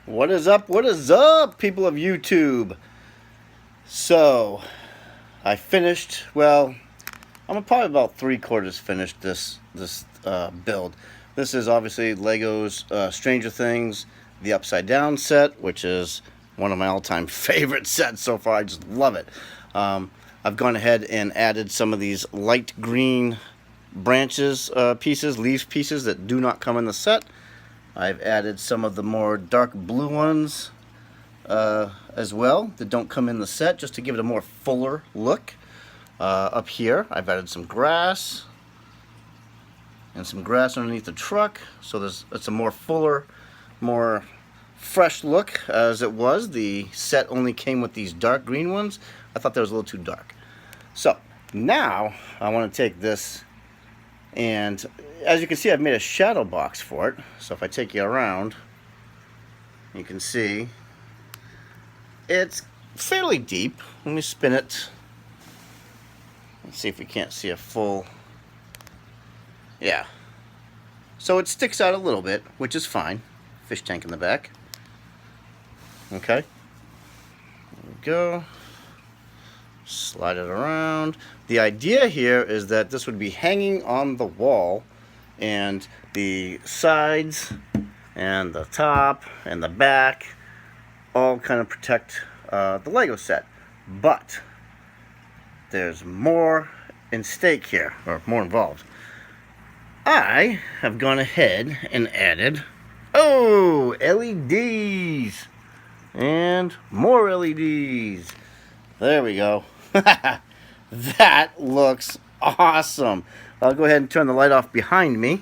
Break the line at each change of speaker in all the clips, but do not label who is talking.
What is up? What is up, people of YouTube? So, I finished. Well, I'm probably about 3/4 finished this build. This is obviously Lego's Stranger Things, the Upside Down set, which is one of my all-time favorite sets so far. I just love it. I've gone ahead and added some of these light green branches pieces, leaves pieces that do not come in the set. I've added some of the more dark blue ones as well that don't come in the set, just to give it a more fuller look. Up here I've added some grass and some grass underneath the truck, so it's a more fuller, more fresh look as it was. The set only came with these dark green ones. I thought that was a little too dark. So now I want to take this, and as you can see, I've made a shadow box for it. So if I take you around, you can see it's fairly deep. Let me spin it. Let's see if we can't see a full. Yeah. So it sticks out a little bit, which is fine. Fish tank in the back. Okay. There we go. Slide it around. The idea here is that this would be hanging on the wall, and the sides and the top and the back all kind of protect the Lego set. But there's more in stake here, or more involved. I have gone ahead and added, LEDs and more LEDs. There we go. That looks awesome. I'll go ahead and turn the light off behind me.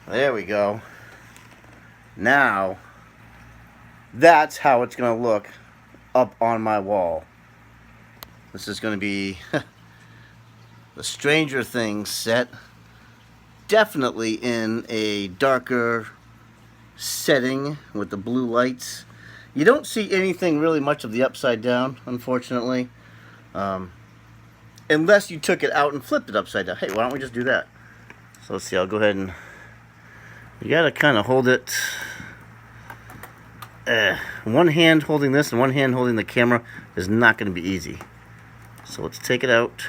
There we go. Now, that's how it's going to look up on my wall. This is going to be the Stranger Things set. Definitely in a darker setting with the blue lights. You don't see anything really much of the Upside Down, unfortunately. Unless you took it out and flipped it upside down. Hey, why don't we just do that? So let's see, I'll go ahead and... You gotta kind of hold it... one hand holding this and one hand holding the camera is not going to be easy. So let's take it out.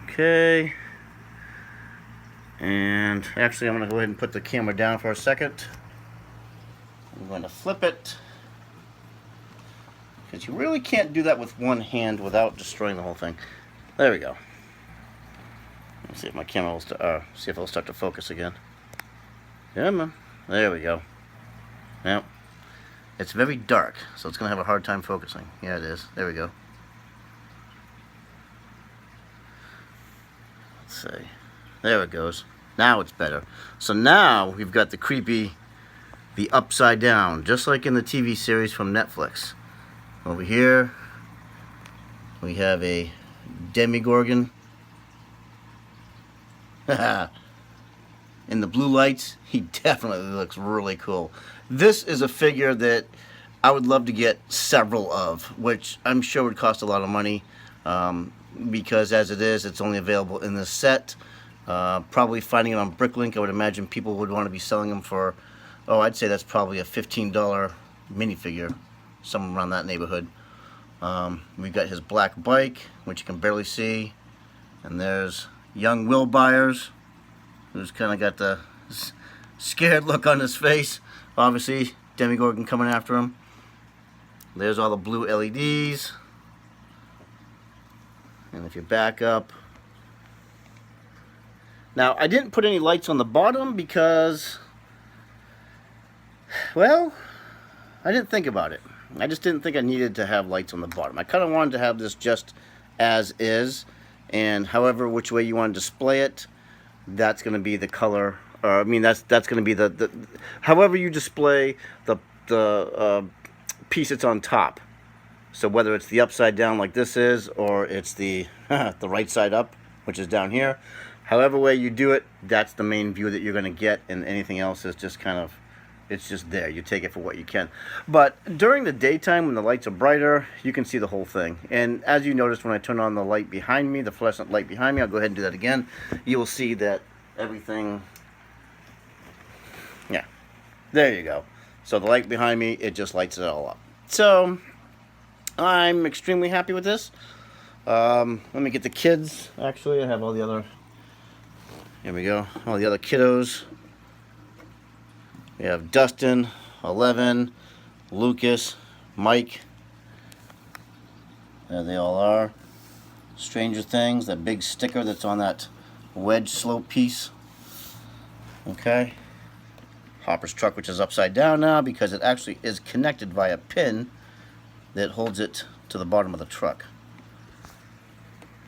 Okay. And actually, I'm going to go ahead and put the camera down for a second. I'm going to flip it, because you really can't do that with one hand without destroying the whole thing. There we go. Let's see if my camera will see if it'll start to focus again. Come on. There we go. Now, it's very dark, so it's going to have a hard time focusing. Yeah, it is. There we go. Let's see. There it goes. Now it's better. So now we've got the creepy, the Upside Down, just like in the TV series from Netflix. Over here, we have a Demogorgon. In the blue lights, he definitely looks really cool. This is a figure that I would love to get several of, which I'm sure would cost a lot of money, because as it is, it's only available in this set. Probably finding it on Bricklink, I would imagine people would want to be selling them for, I'd say that's probably a $15 minifigure, somewhere around that neighborhood. We've got his black bike, which you can barely see, and there's young Will Byers, who's kind of got the scared look on his face. Obviously, Demogorgon coming after him. There's all the blue LEDs. And if you back up... Now, I didn't put any lights on the bottom because... Well, I didn't think about it. I just didn't think I needed to have lights on the bottom. I kind of wanted to have this just as is. And however which way you want to display it, that's going to be the color. I mean, that's going to be the however you display the piece that's on top. So whether it's the upside down like this is, or it's the the right side up, which is down here. However way you do it, that's the main view that you're going to get, and anything else is just kind of, it's just there. You take it for what you can. But during the daytime, when the lights are brighter, you can see the whole thing. And as you noticed, when I turn on the light behind me, the fluorescent light behind me, I'll go ahead and do that again. You will see that everything There you go. So the light behind me, it just lights it all up. So I'm extremely happy with this. Let me get the kids. Actually, I have all the other. Here we go. All the other kiddos. We have Dustin, 11, Lucas, Mike. There they all are. Stranger Things, that big sticker that's on that wedge slope piece. Okay. Hopper's truck, which is upside down now because it actually is connected via a pin that holds it to the bottom of the truck.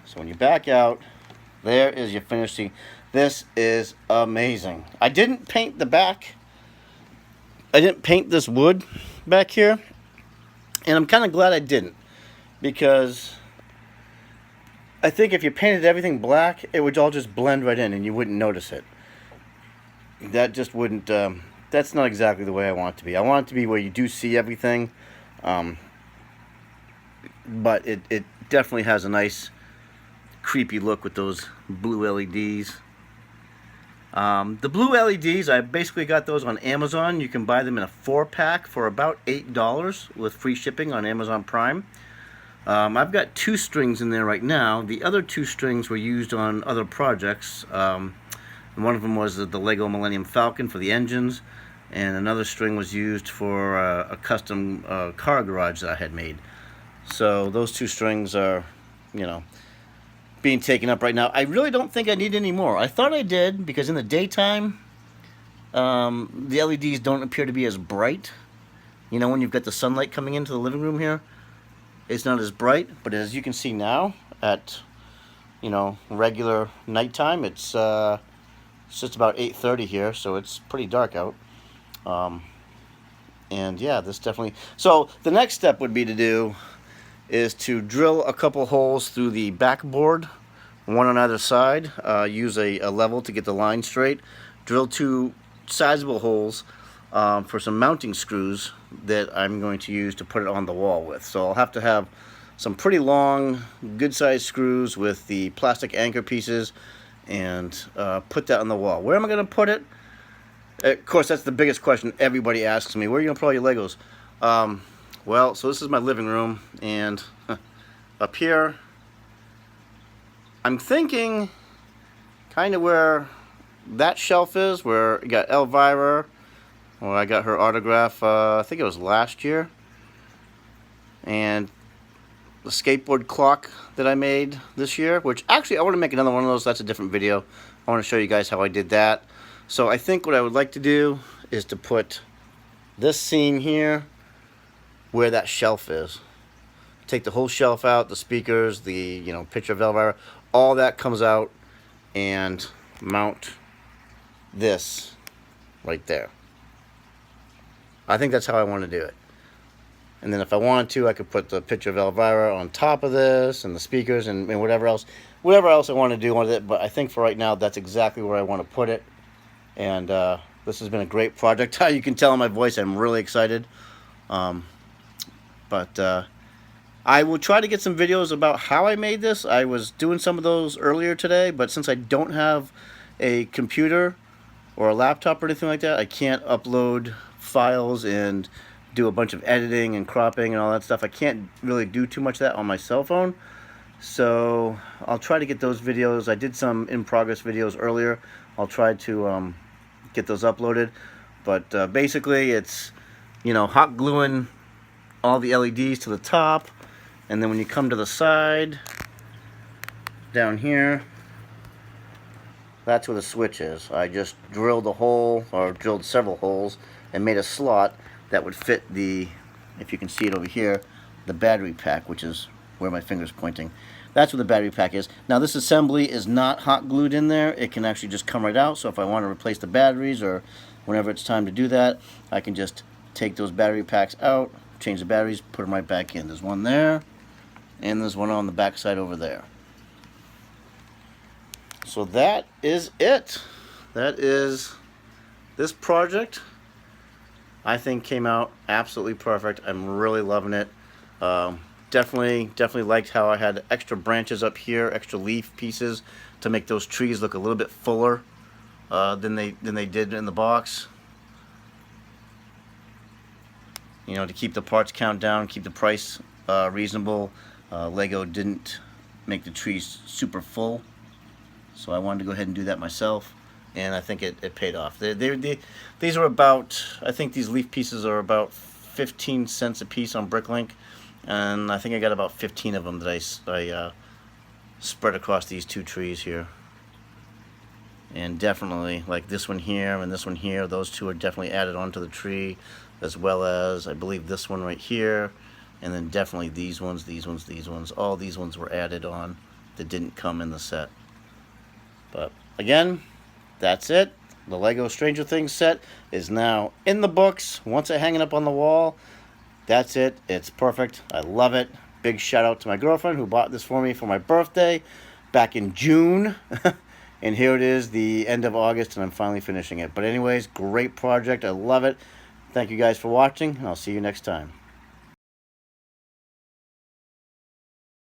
So when you back out, there is your finished scene. This is amazing. I didn't paint the back. I didn't paint this wood back here. And I'm kind of glad I didn't. Because I think if you painted everything black, it would all just blend right in and you wouldn't notice it. That just wouldn't, that's not exactly the way I want it to be. I want it to be where you do see everything. But it definitely has a nice creepy look with those blue LEDs. The blue LEDs, I basically got those on Amazon. You can buy them in a 4-pack for about $8 with free shipping on Amazon Prime. I've got 2 strings in there right now. The other 2 strings were used on other projects. And one of them was the Lego Millennium Falcon for the engines, and another string was used for a custom car garage that I had made. So those 2 strings are, you know, being taken up right now. I really don't think I need any more. I thought I did, because in the daytime, the LEDs don't appear to be as bright. You know, when you've got the sunlight coming into the living room here, it's not as bright. But as you can see now, at, you know, regular nighttime, it's just about 8:30 here, so it's pretty dark out. And yeah, this definitely... So the next step would be to do is to drill a couple holes through the backboard, one on either side. Use a level to get the line straight. Drill 2 sizable holes for some mounting screws that I'm going to use to put it on the wall with. So I'll have to have some pretty long, good-sized screws with the plastic anchor pieces and put that on the wall. Where am I going to put it? Of course, that's the biggest question everybody asks me. Where are you going to put all your Legos? Well, so this is my living room, and up here, I'm thinking kind of where that shelf is, where you got Elvira, where I got her autograph, I think it was last year, and the skateboard clock that I made this year, which actually I want to make another one of those. That's a different video. I want to show you guys how I did that. So I think what I would like to do is to put this seam here where that shelf is. Take the whole shelf out, the speakers, the, you know, picture of Elvira, all that comes out, and mount this right there. I think that's how I want to do it. And then if I wanted to, I could put the picture of Elvira on top of this, and the speakers, and whatever else I want to do with it. But I think for right now, that's exactly where I want to put it. And this has been a great project. You can tell in my voice I'm really excited. But I will try to get some videos about how I made this. I was doing some of those earlier today, but since I don't have a computer or a laptop or anything like that, I can't upload files and do a bunch of editing and cropping and all that stuff. I can't really do too much of that on my cell phone. So I'll try to get those videos. I did some in-progress videos earlier. I'll try to get those uploaded. But basically it's, you know, hot gluing all the LEDs to the top, and then when you come to the side down here, that's where the switch is. I just drilled a hole, or drilled several holes, and made a slot that would fit the, if you can see it over here, the battery pack, which is where my finger's pointing. That's where the battery pack is. Now this assembly is not hot glued in there. It can actually just come right out, so if I want to replace the batteries or whenever it's time to do that, I can just take those battery packs out, change the batteries, put them right back in. There's one there, and there's one on the back side over there. So that is it. That is this project. I think came out absolutely perfect. I'm really loving it. Definitely liked how I had extra branches up here, extra leaf pieces to make those trees look a little bit fuller than they did in the box. you know, to keep the parts count down, keep the price reasonable. Lego didn't make the trees super full, so I wanted to go ahead and do that myself, and I think it paid off. These are about, I think these leaf pieces are about 15 cents a piece on Bricklink, and I think I got about 15 of them that I spread across these two trees here. And definitely, like this one here and this one here, those two are definitely added onto the tree, as well as I believe this one right here, and then definitely these ones, these ones, these ones. All these ones were added on that didn't come in the set. But again, that's it. The Lego Stranger Things set is now in the books. Once I hang it up on the wall, that's it. It's perfect. I love it. Big shout out to my girlfriend who bought this for me for my birthday back in June. And here it is, the end of August, and I'm finally finishing it. But anyways, great project. I love it. Thank you guys for watching, and I'll see you next time.